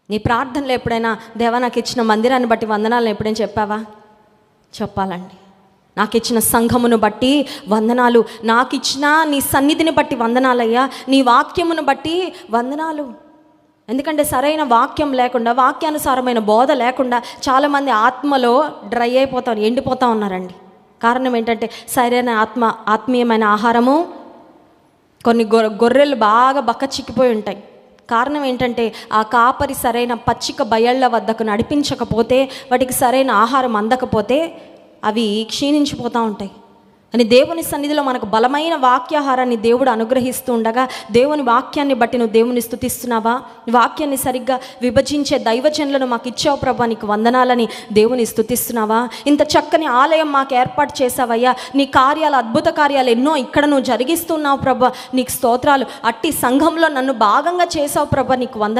నీ ప్రార్థనలో ఎప్పుడైనా దేవా నాకు ఇచ్చిన మందిరాన్ని బట్టి వందనాలను ఎప్పుడైనా చెప్పావా? చెప్పాలండి. నాకు ఇచ్చిన సంఘమును బట్టి వందనాలు, నాకు ఇచ్చిన నీ సన్నిధిని బట్టి వందనాలయ్యా, నీ వాక్యమును బట్టి వందనాలు. ఎందుకంటే సరైన వాక్యం లేకుండా, వాక్యానుసారమైన బోధ లేకుండా చాలామంది ఆత్మలో డ్రై అయిపోతారు, ఎండిపోతూ ఉన్నారండి. కారణం ఏంటంటే సరైన ఆత్మీయమైన ఆహారము, కొన్ని గొర్రెలు బాగా బక్క చిక్కిపోయి ఉంటాయి. కారణం ఏంటంటే ఆ కాపరి సరైన పచ్చిక బయళ్ళ వద్దకు నడిపించకపోతే, వాటికి సరైన ఆహారం అందకపోతే అవి క్షీణించిపోతూ ఉంటాయి. అని దేవుని సన్నిధిలో మనకు బలమైన వాక్యాహారాన్ని దేవుడు అనుగ్రహిస్తూ ఉండగా, దేవుని వాక్యాన్ని బట్టి నువ్వు దేవుని స్తుతిస్తున్నావా? వాక్యాన్ని సరిగ్గా విభజించే దైవజనులను మాకు ఇచ్చావు ప్రభా, నీకు వందనాలని దేవుని స్తుతిస్తున్నావా? ఇంత చక్కని ఆలయం మాకు ఏర్పాటు చేసావయ్యా, నీ కార్యాలు, అద్భుత కార్యాలు ఎన్నో ఇక్కడ నువ్వు జరిగిస్తున్నావు ప్రభా, నీకు స్తోత్రాలు. అట్టి సంఘంలో నన్ను భాగంగా చేసావు ప్రభా, నీకు వందనాలు.